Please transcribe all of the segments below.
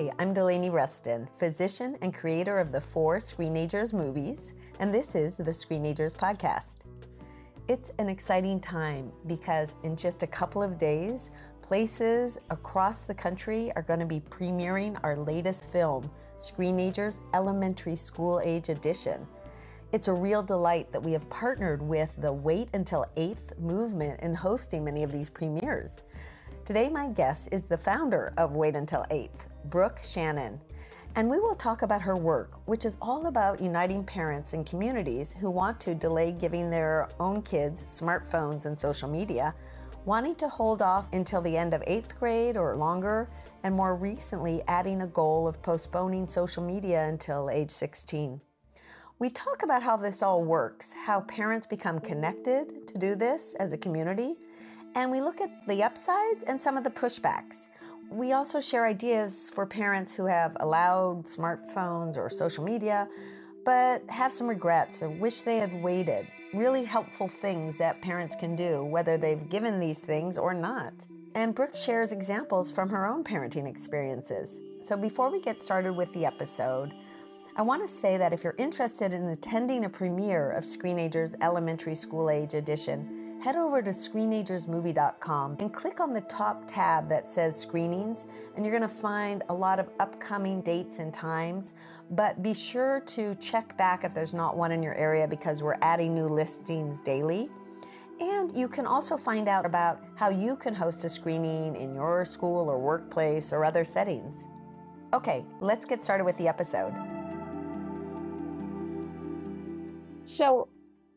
Hi, I'm Delaney Ruston, physician and creator of the 4 Screenagers movies, and this is the Screenagers podcast. It's an exciting time because in just a couple of days, places across the country are going to be premiering our latest film, Screenagers Elementary School Age Edition. It's a real delight that we have partnered with the Wait Until 8th movement in hosting many of these premieres. Today, my guest is the founder of Wait Until 8th, Brooke Shannon, and we will talk about her work, which is all about uniting parents and communities who want to delay giving their own kids smartphones and social media, wanting to hold off until the end of 8th grade or longer, and more recently adding a goal of postponing social media until age 16. We talk about how this all works, how parents become connected to do this as a community, and we look at the upsides and some of the pushbacks. We also share ideas for parents who have allowed smartphones or social media, but have some regrets or wish they had waited. Really helpful things that parents can do, whether they've given these things or not. And Brooke shares examples from her own parenting experiences. So before we get started with the episode, I want to say that if you're interested in attending a premiere of Screenagers Elementary School Age Edition, head over to screenagersmovie.com and click on the top tab that says screenings, and you're going to find a lot of upcoming dates and times. But be sure to check back if there's not one in your area because we're adding new listings daily. And you can also find out about how you can host a screening in your school or workplace or other settings. Okay, let's get started with the episode. So,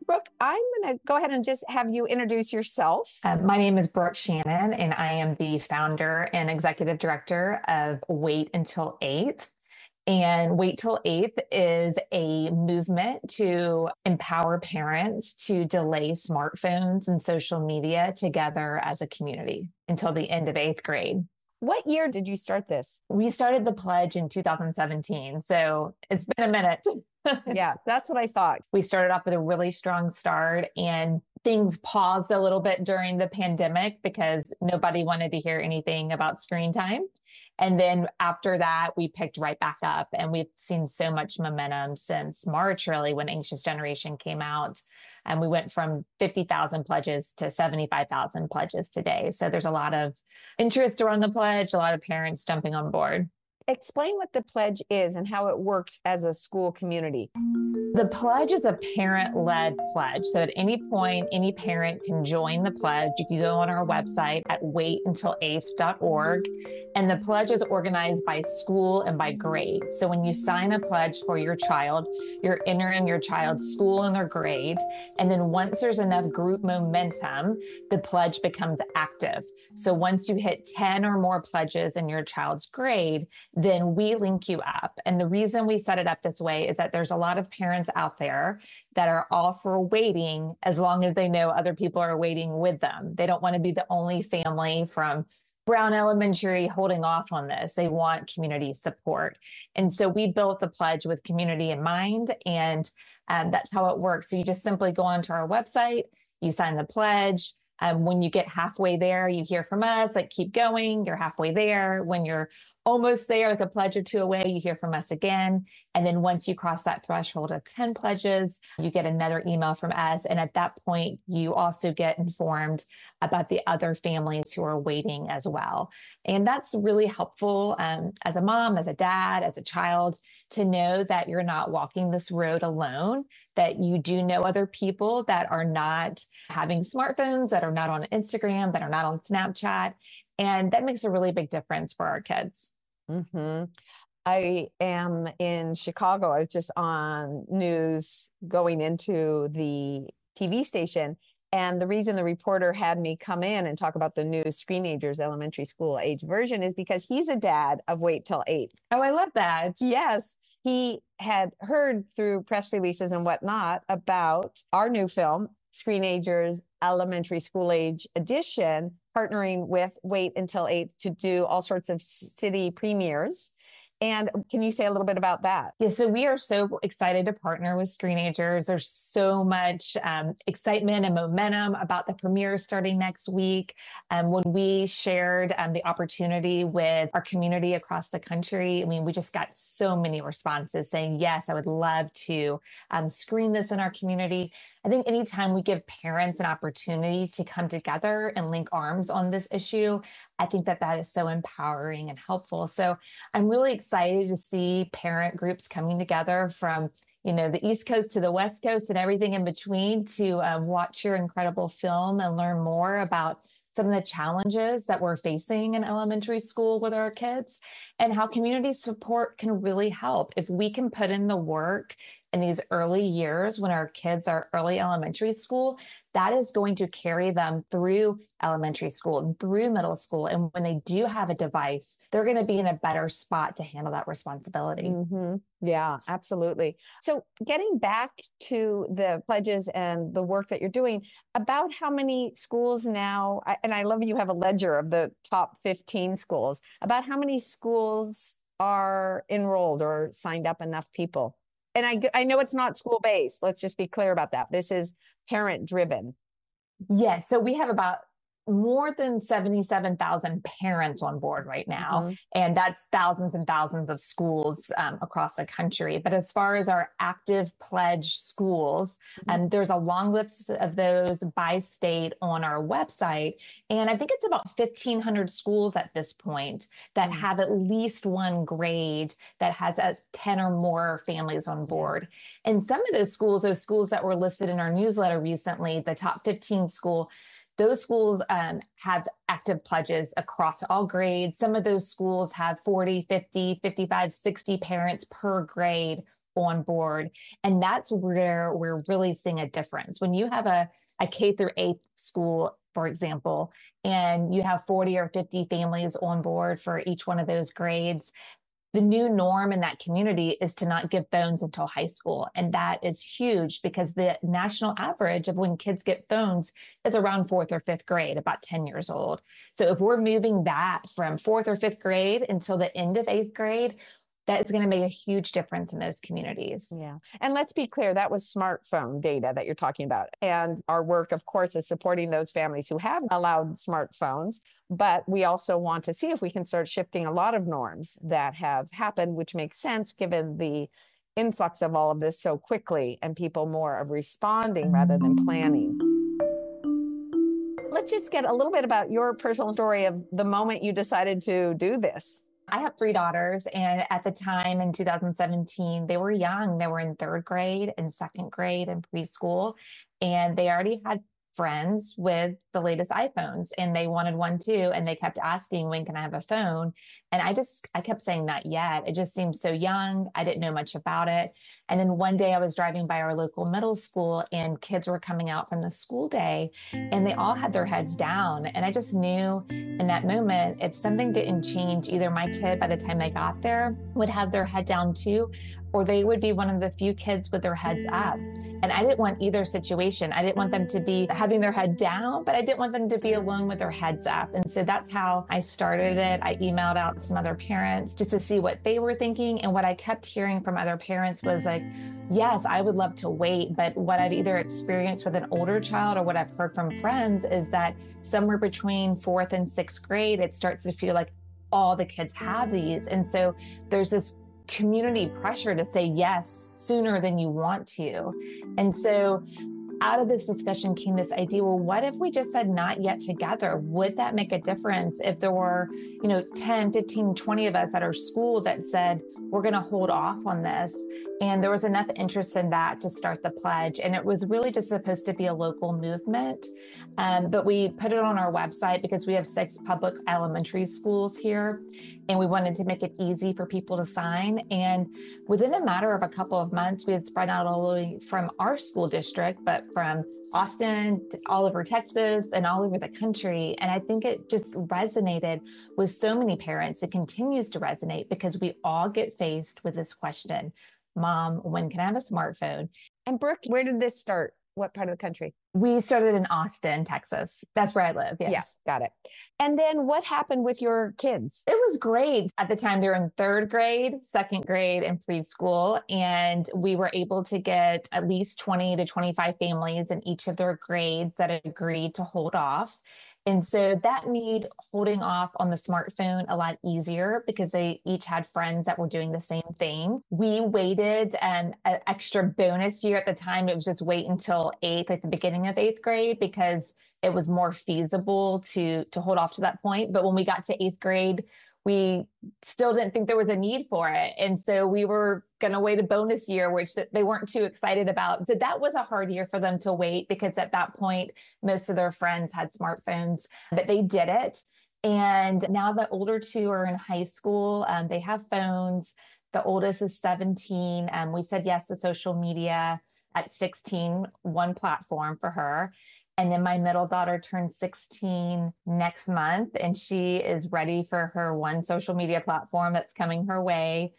Brooke, I'm going to go ahead and just have you introduce yourself. My name is Brooke Shannon, and I am the founder and executive director of Wait Until 8th. And Wait Till 8th is a movement to empower parents to delay smartphones and social media together as a community until the end of 8th grade. What year did you start this? We started the pledge in 2017, so it's been a minute. Yeah, that's what I thought. We started off with a really strong start, and things paused a little bit during the pandemic because nobody wanted to hear anything about screen time. And then after that, we picked right back up, and we've seen so much momentum since March, really, when Anxious Generation came out. And we went from 50,000 pledges to 75,000 pledges today. So there's a lot of interest around the pledge, a lot of parents jumping on board. Explain what the pledge is and how it works as a school community. The pledge is a parent-led pledge. So at any point, any parent can join the pledge. You can go on our website at waituntil8th.org. And the pledge is organized by school and by grade. So when you sign a pledge for your child, you're entering your child's school and their grade. And then once there's enough group momentum, the pledge becomes active. So once you hit 10 or more pledges in your child's grade, then we link you up. And the reason we set it up this way is that there's a lot of parents out there that are all for waiting as long as they know other people are waiting with them. They don't want to be the only family from Brown Elementary holding off on this. They want community support. And so we built the pledge with community in mind, and that's how it works. So you just simply go onto our website, you sign the pledge. When you get halfway there, you hear from us, like, keep going, you're halfway there. When you're almost there, like a pledge or two away, you hear from us again. And then once you cross that threshold of 10 pledges, you get another email from us. And at that point, you also get informed about the other families who are waiting as well. And that's really helpful as a mom, as a dad, as a child, to know that you're not walking this road alone, that you do know other people that are not having smartphones, that are not on Instagram, that are not on Snapchat. And that makes a really big difference for our kids. Mm-hmm. I am in Chicago. I was just on news going into the TV station. And the reason the reporter had me come in and talk about the new Screenagers Elementary School Age version is because he's a dad of Wait Till 8th. Oh, I love that. Yes. He had heard through press releases and whatnot about our new film, Screenagers Elementary School Age Edition, partnering with Wait Until 8th to do all sorts of city premieres. And can you say a little bit about that? Yeah, so we are so excited to partner with Screenagers. There's so much excitement and momentum about the premiere starting next week. When we shared the opportunity with our community across the country, I mean, we just got so many responses saying, yes, I would love to screen this in our community. I think anytime we give parents an opportunity to come together and link arms on this issue, I think that that is so empowering and helpful. So I'm really excited to see parent groups coming together from, the East Coast to the West Coast and everything in between to watch your incredible film and learn more about some of the challenges that we're facing in elementary school with our kids and how community support can really help. If we can put in the work in these early years when our kids are early elementary school, that is going to carry them through elementary school and through middle school. And when they do have a device, they're going to be in a better spot to handle that responsibility. Mm-hmm. Yeah, absolutely. So getting back to the pledges and the work that you're doing, about how many schools now, and I love you have a ledger of the top 15 schools, about how many schools are enrolled or signed up enough people? And I know it's not school-based. Let's just be clear about that. This is parent-driven. Yes. So we have about more than 77,000 parents on board right now. Mm-hmm. And that's thousands and thousands of schools across the country. But as far as our active pledge schools, there's a long list of those by state on our website. And I think it's about 1,500 schools at this point that have at least one grade that has 10 or more families on board. And some of those schools that were listed in our newsletter recently, the top 15 those schools have active pledges across all grades. Some of those schools have 40, 50, 55, 60 parents per grade on board. And that's where we're really seeing a difference. When you have a K through 8th school, for example, and you have 40 or 50 families on board for each one of those grades, the new norm in that community is to not give phones until high school. And that is huge because the national average of when kids get phones is around 4th or 5th grade, about 10 years old. So if we're moving that from 4th or 5th grade until the end of 8th grade, that is going to make a huge difference in those communities. Yeah. And let's be clear, that was smartphone data that you're talking about. And our work, of course, is supporting those families who have allowed smartphones. But we also want to see if we can start shifting a lot of norms that have happened, which makes sense given the influx of all of this so quickly and people more of responding rather than planning. Let's just get a little bit about your personal story of the moment you decided to do this. I have 3 daughters, and at the time in 2017, they were young. They were in 3rd grade and 2nd grade and preschool, and they already had friends with the latest iPhones, and they wanted one too. And they kept asking, when can I have a phone? And I kept saying, not yet. It just seemed so young. I didn't know much about it. And then one day I was driving by our local middle school and kids were coming out from the school day and they all had their heads down. And I just knew in that moment, if something didn't change, either my kid by the time they got there would have their head down too, or they would be one of the few kids with their heads up. And I didn't want either situation. I didn't want them to be having their head down, but I didn't want them to be alone with their heads up. And so that's how I started it. I emailed out some other parents just to see what they were thinking. And what I kept hearing from other parents was like, yes, I would love to wait. But what I've either experienced with an older child or what I've heard from friends is that somewhere between 4th and 6th grade, it starts to feel like all the kids have these. And so there's this community pressure to say yes sooner than you want to. And so out of this discussion came this idea, well, what if we just said not yet together? Would that make a difference if there were, 10, 15, 20 of us at our school that said, we're going to hold off on this? And there was enough interest in that to start the pledge. And it was really just supposed to be a local movement. But we put it on our website because we have 6 public elementary schools here. And we wanted to make it easy for people to sign. And within a matter of a couple of months, we had spread out all the way from our school district, but from Austin, all over Texas, and all over the country. And I think it just resonated with so many parents. It continues to resonate because we all get faced with this question, Mom, when can I have a smartphone? And Brooke, where did this start? What part of the country? We started in Austin, Texas. That's where I live. Yes. Yeah, got it. And then what happened with your kids? It was great. At the time, they were in third grade, second grade, and preschool. And we were able to get at least 20 to 25 families in each of their grades that agreed to hold off. And so that made holding off on the smartphone a lot easier because they each had friends that were doing the same thing. We waited an extra bonus year at the time. It was just wait until eighth, like the beginning of eighth grade, because it was more feasible to hold off to that point. But when we got to eighth grade, we still didn't think there was a need for it. And so we were going to wait a bonus year, which they weren't too excited about. So that was a hard year for them to wait because at that point, most of their friends had smartphones, but they did it. And now the older two are in high school. They have phones. The oldest is 17. We said yes to social media at 16, one platform for her. And then my middle daughter turns 16 next month, and she is ready for her one social media platform that's coming her way.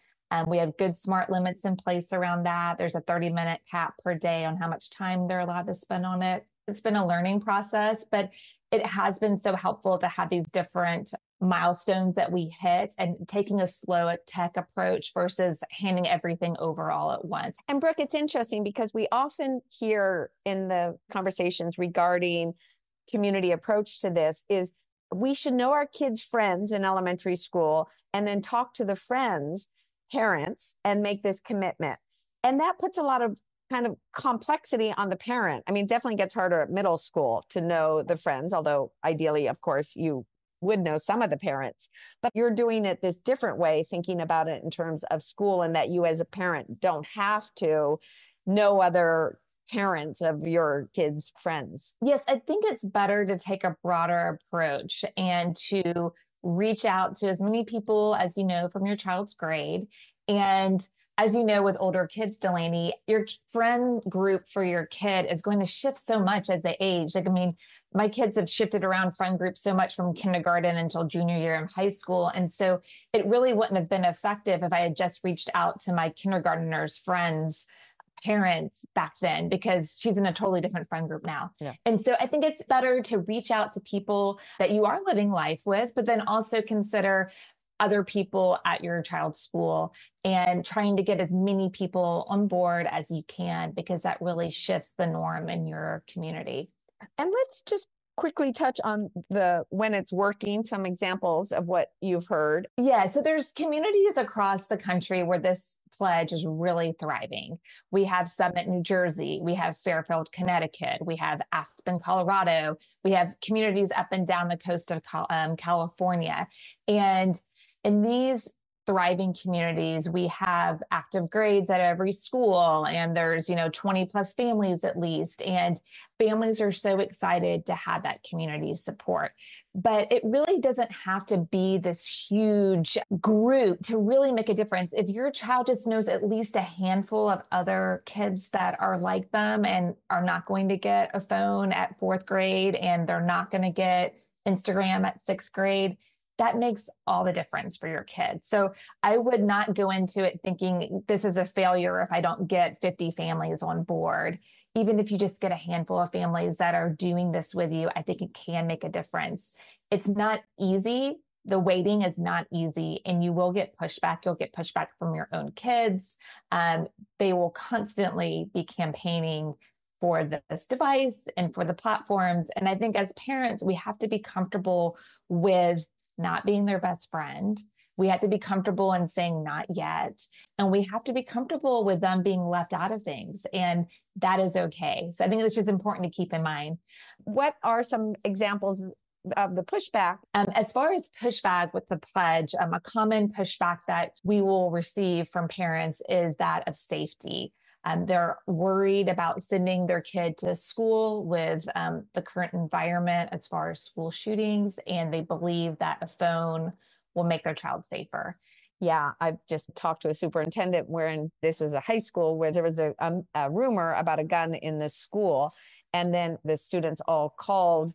We have good smart limits in place around that. There's a 30-minute cap per day on how much time they're allowed to spend on it. It's been a learning process, but it has been so helpful to have these different milestones that we hit and taking a slow tech approach versus handing everything over all at once. And Brooke, it's interesting because we often hear in the conversations regarding community approach to this is we should know our kids' friends in elementary school and then talk to the friends, parents, and make this commitment. And that puts a lot of kind of complexity on the parent. I mean, it definitely gets harder at middle school to know the friends, although ideally, of course, you would know some of the parents, but you're doing it this different way, thinking about it in terms of school and that you as a parent don't have to know other parents of your kids' friends. Yes, I think it's better to take a broader approach and to reach out to as many people as you know from your child's grade. And as you know, with older kids, Delaney, your friend group for your kid is going to shift so much as they age. Like, I mean, my kids have shifted around friend groups so much from kindergarten until junior year in high school. And so it really wouldn't have been effective if I had just reached out to my kindergartners' friends, parents back then, because she's in a totally different friend group now. Yeah. And so I think it's better to reach out to people that you are living life with, but then also consider other people at your child's school and trying to get as many people on board as you can, because that really shifts the norm in your community. And let's just quickly touch on when it's working, some examples of what you've heard. Yeah, so there's communities across the country where this pledge is really thriving. We have Summit, New Jersey. We have Fairfield, Connecticut. We have Aspen, Colorado. We have communities up and down the coast of California. And in these thriving communities, we have active grades at every school, and there's, 20 plus families at least. And families are so excited to have that community support. But it really doesn't have to be this huge group to really make a difference. If your child just knows at least a handful of other kids that are like them and are not going to get a phone at fourth grade, and they're not going to get Instagram at sixth grade, that makes all the difference for your kids. So I would not go into it thinking this is a failure if I don't get 50 families on board. Even if you just get a handful of families that are doing this with you, I think it can make a difference. It's not easy. The waiting is not easy, and you will get pushback. You'll get pushback from your own kids. They will constantly be campaigning for this device and for the platforms. And I think as parents, we have to be comfortable with not being their best friend. We have to be comfortable in saying not yet. And we have to be comfortable with them being left out of things. And that is okay. So I think it's just important to keep in mind. What are some examples of the pushback? As far as pushback with the pledge, a common pushback that we will receive from parents is that of safety. They're worried about sending their kid to school with the current environment as far as school shootings, and they believe that a phone will make their child safer. Yeah, I've just talked to a superintendent wherein this was a high school where there was a rumor about a gun in the school, and then the students all called.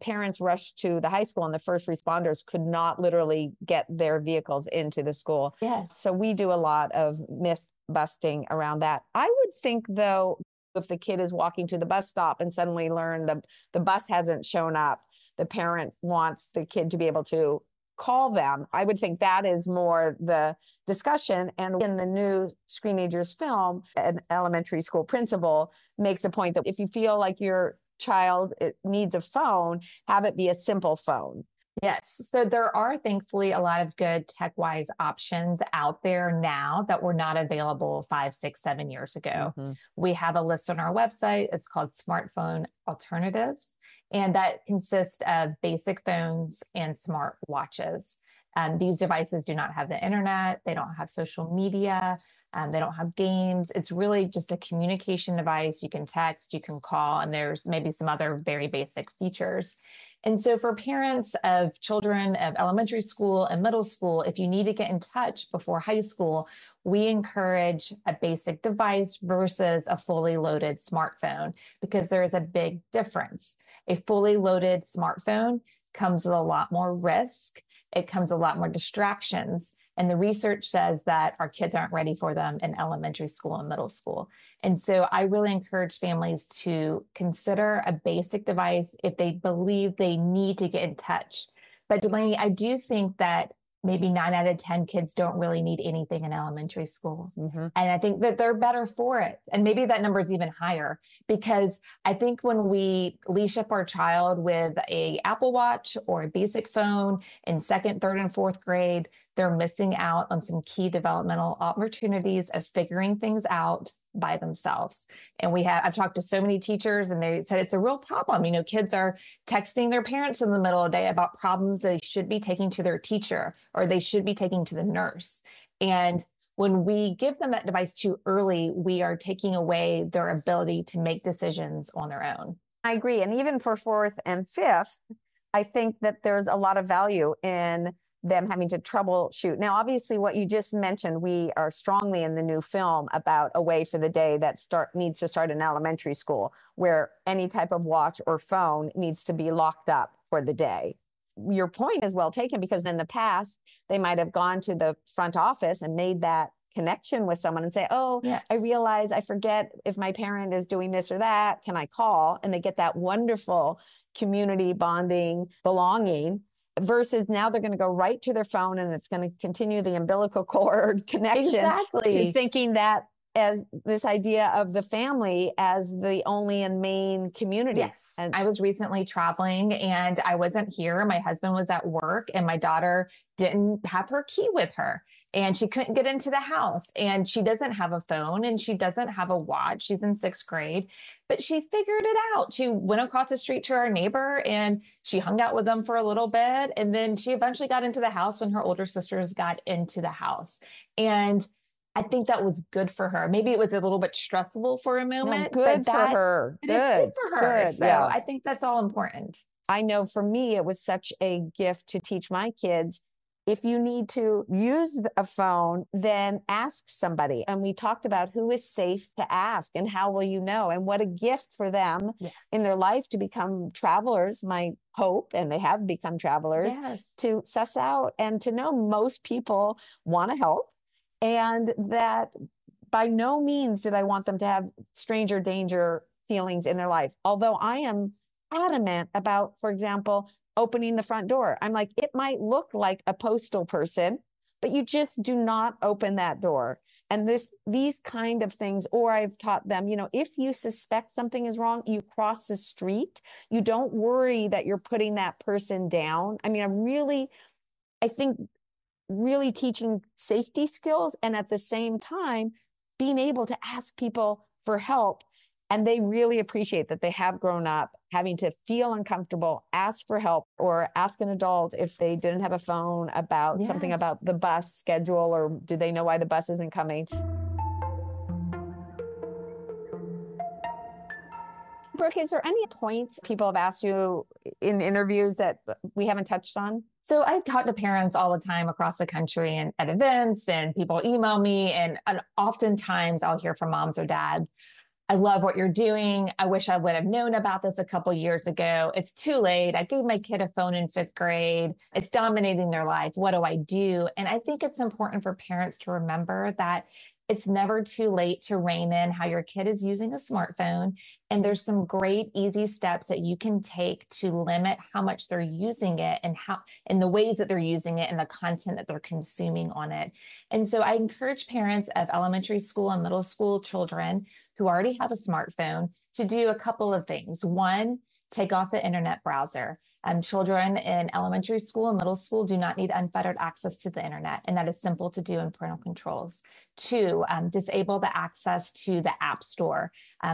Parents rushed to the high school, and the first responders could not literally get their vehicles into the school. Yes. So we do a lot of myth busting around that. I would think, though, If the kid is walking to the bus stop and suddenly learn the bus hasn't shown up, the parent wants the kid to be able to call them. I would think that is more the discussion. And in the new Screenagers film, an elementary school principal makes a point that if you feel like your child needs a phone, have it be a simple phone. Yes. So there are thankfully a lot of good tech-wise options out there now that were not available 5, 6, 7 years ago. Mm-hmm. We have a list on our website. It's called Smartphone Alternatives, and that consists of basic phones and smart watches. These devices do not have the internet. They don't have social media. They don't have games. It's really just a communication device. You can text, you can call, and there's maybe some other very basic features. And so for parents of children of elementary school and middle school, if you need to get in touch before high school, we encourage a basic device versus a fully loaded smartphone, because there is a big difference. A fully loaded smartphone comes with a lot more risk. It comes with a lot more distractions. And the research says that our kids aren't ready for them in elementary school and middle school. And so I really encourage families to consider a basic device if they believe they need to get in touch. But Delaney, I do think that maybe 9 out of 10 kids don't really need anything in elementary school. Mm-hmm. And I think that they're better for it. And maybe that number is even higher, because I think when we leash up our child with a Apple Watch or a basic phone in 2nd, 3rd, and 4th grade, they're missing out on some key developmental opportunities of figuring things out by themselves. And I've talked to so many teachers, and they said it's a real problem. You know, kids are texting their parents in the middle of the day about problems they should be taking to their teacher or they should be taking to the nurse. And when we give them that device too early, we are taking away their ability to make decisions on their own. I agree. And even for 4th and 5th, I think that there's a lot of value in them having to troubleshoot. Now, obviously, what you just mentioned, we are strongly in the new film about a way for the day that needs to start in elementary school, where any type of watch or phone needs to be locked up for the day. Your point is well taken, because in the past, they might have gone to the front office and made that connection with someone and say, oh, yes, I realize I forget if my parent is doing this or that. Can I call? And they get that wonderful community bonding, belonging. Versus now they're going to go right to their phone, and it's going to continue the umbilical cord connection. Exactly. To thinking that as this idea of the family as the only and main community. Yes. And I was recently traveling and I wasn't here. My husband was at work, and my daughter didn't have her key with her, and she couldn't get into the house, and she doesn't have a phone, and she doesn't have a watch. She's in 6th grade, but she figured it out. She went across the street to our neighbor and she hung out with them for a little bit. And then she eventually got into the house when her older sisters got into the house. And I think that was good for her. Maybe it was a little bit stressful for a moment. No, good for her. Good. It's good for her. Good, so yes. I think that's all important. I know for me, it was such a gift to teach my kids, if you need to use a phone, then ask somebody. And we talked about who is safe to ask and how will you know, and what a gift for them in their life to become travelers, my hope, and they have become travelers, to suss out and to know most people want to help. And that by no means did I want them to have stranger danger feelings in their life. Although I am adamant about, for example, opening the front door. I'm like, it might look like a postal person, but you just do not open that door. And these kind of things, or I've taught them, you know, if you suspect something is wrong, you cross the street. You don't worry that you're putting that person down. I mean, I think really teaching safety skills, and at the same time, being able to ask people for help. And they really appreciate that they have grown up having to feel uncomfortable, ask for help, or ask an adult if they didn't have a phone about something about the bus schedule, or do they know why the bus isn't coming. Brooke, is there any points people have asked you in interviews that we haven't touched on? So I talk to parents all the time across the country and at events, and people email me, and oftentimes I'll hear from moms or dads, I love what you're doing. I wish I would have known about this a couple years ago. It's too late. I gave my kid a phone in 5th grade. It's dominating their life. What do I do? And I think it's important for parents to remember that it's never too late to rein in how your kid is using a smartphone. And there's some great easy steps that you can take to limit how much they're using it and the ways that they're using it and the content that they're consuming on it. And so I encourage parents of elementary school and middle school children who already have a smartphone to do a couple of things. One, take off the internet browser. Children in elementary school and middle school do not need unfettered access to the internet, and that is simple to do in parental controls. Two, disable the access to the app store.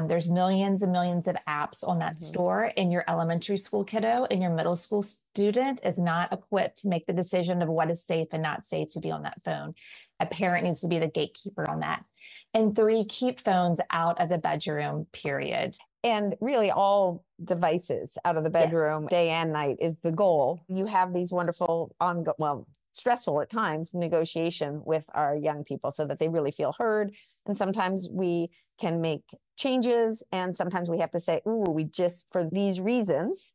There's millions and millions of apps on that store, and your elementary school kiddo and your middle school student is not equipped to make the decision of what is safe and not safe to be on that phone. A parent needs to be the gatekeeper on that. And three, keep phones out of the bedroom, period. And really all devices out of the bedroom, day and night, is the goal. You have these wonderful, stressful at times, negotiation with our young people so that they really feel heard. And sometimes we can make changes, and sometimes we have to say, ooh, for these reasons,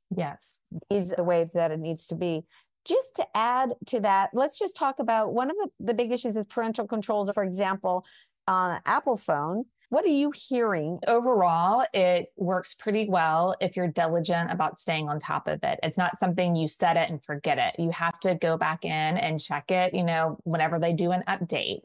these are the ways that it needs to be. Just to add to that, let's just talk about one of the big issues is parental controls. For example, on an Apple phone, what are you hearing? Overall, it works pretty well if you're diligent about staying on top of it. It's not something you set it and forget it. You have to go back in and check it, whenever they do an update.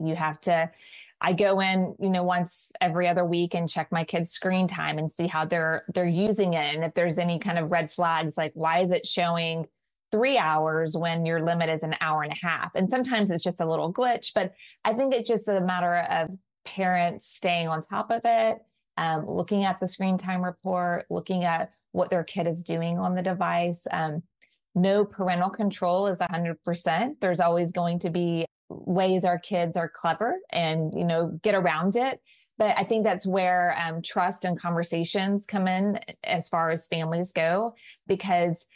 I go in, once every other week and check my kids' screen time and see how they're using it. And if there's any kind of red flags, like why is it showing 3 hours when your limit is an hour and a half? And sometimes it's just a little glitch, but I think it's just a matter of parents staying on top of it, looking at the screen time report, looking at what their kid is doing on the device. No parental control is 100%. There's always going to be ways our kids are clever and, get around it. But I think that's where trust and conversations come in as far as families go, because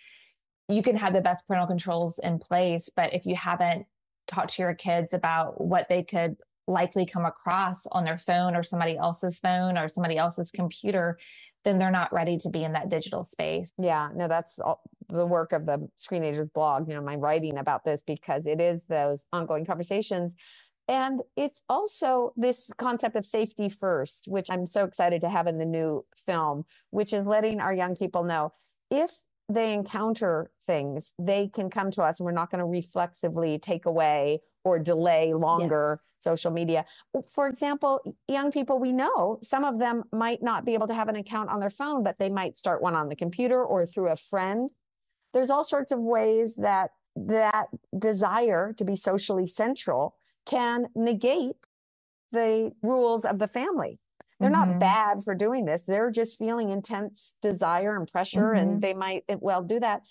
you can have the best parental controls in place, but if you haven't talked to your kids about what they could likely come across on their phone or somebody else's phone or somebody else's computer, then they're not ready to be in that digital space. Yeah, no, that's all the work of the Screenagers blog, my writing about this, because it is those ongoing conversations. And it's also this concept of safety first, which I'm so excited to have in the new film, which is letting our young people know if they encounter things, they can come to us and we're not going to reflexively take away or delay longer social media. For example, young people, we know some of them might not be able to have an account on their phone, but they might start one on the computer or through a friend. There's all sorts of ways that desire to be socially central can negate the rules of the family. They're not bad for doing this. They're just feeling intense desire and pressure, and they might well do that.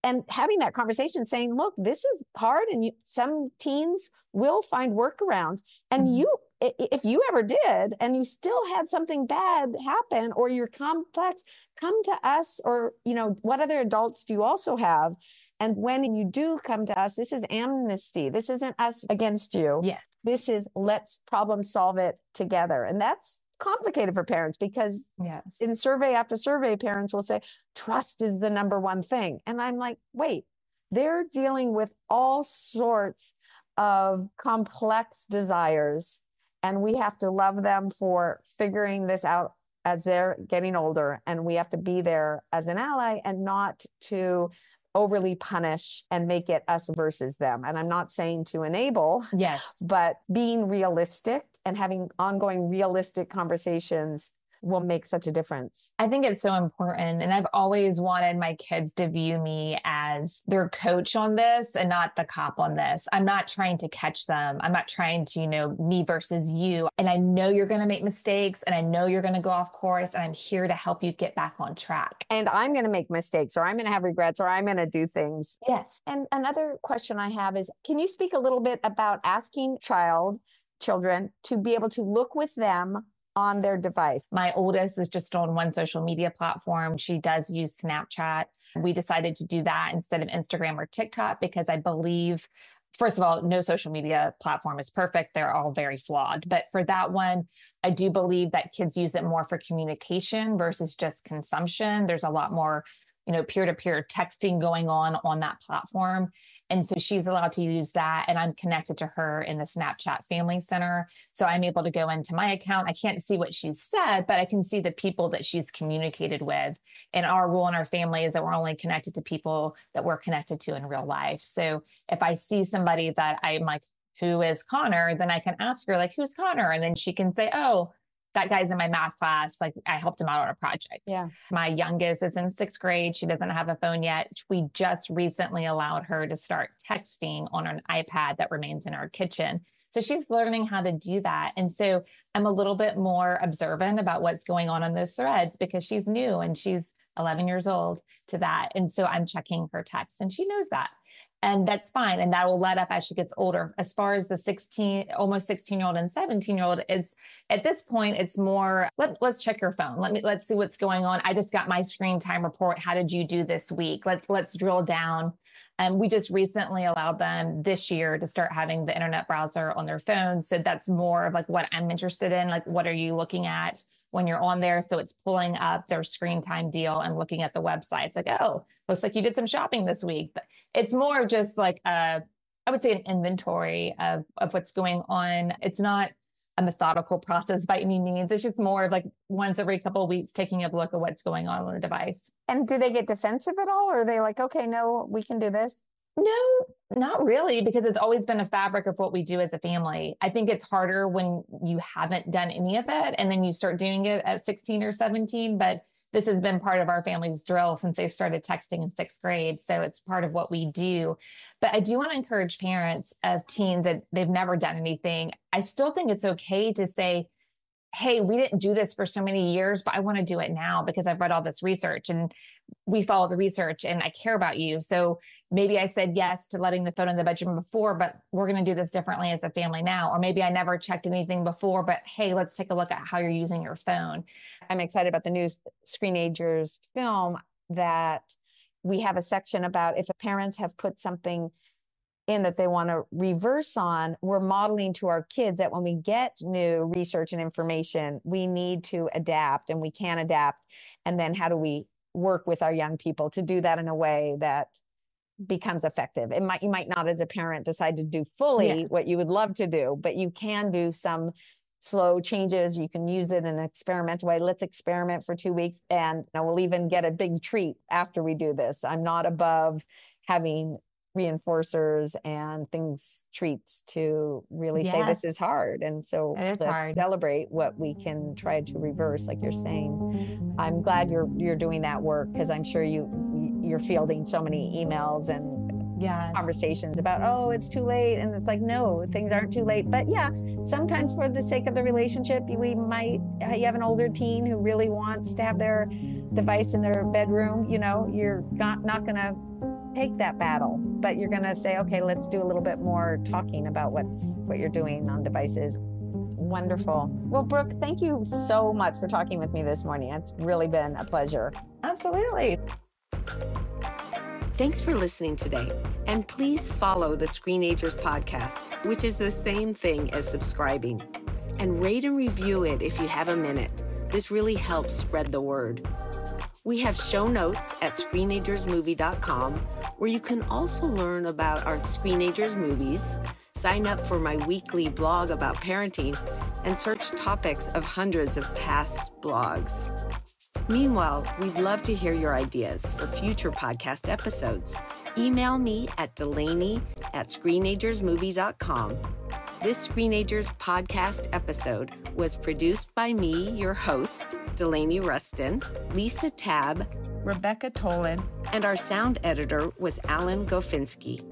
And having that conversation saying, look, this is hard, and some teens will find workarounds. And if you ever did, and you still had something bad happen, or you're complex, come to us, or, what other adults do you also have? And when you do come to us, this is amnesty. This isn't us against you. Yes. This is let's problem solve it together. And that's complicated for parents, because in survey after survey, parents will say, trust is the number one thing. And I'm like, wait, they're dealing with all sorts of complex desires, and we have to love them for figuring this out as they're getting older. And we have to be there as an ally and not to overly punish and make it us versus them. And I'm not saying to enable, but being realistic and having ongoing realistic conversations will make such a difference. I think it's so important. And I've always wanted my kids to view me as their coach on this and not the cop on this. I'm not trying to catch them. I'm not trying to, me versus you. And I know you're going to make mistakes, and I know you're going to go off course, and I'm here to help you get back on track. And I'm going to make mistakes, or I'm going to have regrets, or I'm going to do things. Yes. And another question I have is, can you speak a little bit about asking children to be able to look with them on their device? My oldest is just on one social media platform. She does use Snapchat. We decided to do that instead of Instagram or TikTok because I believe, first of all, no social media platform is perfect. They're all very flawed. But for that one, I do believe that kids use it more for communication versus just consumption. There's a lot more peer-to-peer texting going on that platform. And so she's allowed to use that. And I'm connected to her in the Snapchat Family Center. So I'm able to go into my account. I can't see what she's said, but I can see the people that she's communicated with. And our rule in our family is that we're only connected to people that we're connected to in real life. So if I see somebody that I'm like, who is Connor? Then I can ask her, like, who's Connor? And then she can say, oh, that guy's in my math class. Like, I helped him out on a project. Yeah. My youngest is in 6th grade. She doesn't have a phone yet. We just recently allowed her to start texting on an iPad that remains in our kitchen. So she's learning how to do that. And so I'm a little bit more observant about what's going on those threads because she's new and she's 11 years old to that. And so I'm checking her texts and she knows that. And that's fine. And that will let up as she gets older. As far as the almost 16-year-old and 17-year-old, it's at this point, it's more, let's check your phone. Let's see what's going on. I just got my screen time report. How did you do this week? Let's drill down. And we just recently allowed them this year to start having the internet browser on their phones. So that's more of like what I'm interested in. Like, what are you looking at when you're on there? So it's pulling up their screen time deal and looking at the website. It's like, oh, looks like you did some shopping this week. But it's more just like, I would say an inventory of what's going on. It's not a methodical process by any means. It's just more of like once every couple of weeks, taking a look at what's going on the device. And do they get defensive at all? Or are they like, okay, no, we can do this? No, not really, because it's always been a fabric of what we do as a family. I think it's harder when you haven't done any of it and then you start doing it at 16 or 17. But this has been part of our family's drill since they started texting in 6th grade. So it's part of what we do. But I do want to encourage parents of teens that they've never done anything. I still think it's okay to say, hey, we didn't do this for so many years, but I want to do it now because I've read all this research and we follow the research and I care about you. So maybe I said yes to letting the phone in the bedroom before, but we're going to do this differently as a family now. Or maybe I never checked anything before, but hey, let's take a look at how you're using your phone. I'm excited about the new Screenagers film that we have a section about if parents have put something in that they want to reverse on, we're modeling to our kids that when we get new research and information, we need to adapt and we can adapt. And then how do we work with our young people to do that in a way that becomes effective? You might not as a parent decide to do fully what you would love to do, but you can do some slow changes. You can use it in an experimental way. Let's experiment for 2 weeks and we'll even get a big treat after we do this. I'm not above having reinforcers and treats to really say this is hard. And so let's celebrate what we can try to reverse, like you're saying. I'm glad you're doing that work because I'm sure you're fielding so many emails and conversations about, oh, it's too late. And it's like, no, things aren't too late. But yeah, sometimes for the sake of the relationship, you have an older teen who really wants to have their device in their bedroom. You're not going to take that battle, but you're going to say, okay, let's do a little bit more talking about what you're doing on devices. Wonderful. Well, Brooke, thank you so much for talking with me this morning. It's really been a pleasure. Absolutely. Thanks for listening today. And please follow the Screenagers podcast, which is the same thing as subscribing. And rate and review it if you have a minute. This really helps spread the word. We have show notes at screenagersmovie.com, where you can also learn about our Screenagers movies, sign up for my weekly blog about parenting, and search topics of hundreds of past blogs. Meanwhile, we'd love to hear your ideas for future podcast episodes. Email me at delaney@screenagersmovie.com. This Screenagers podcast episode was produced by me, your host, Delaney Ruston, Lisa Tabb, Rebecca Tolan, and our sound editor was Alan Gofinski.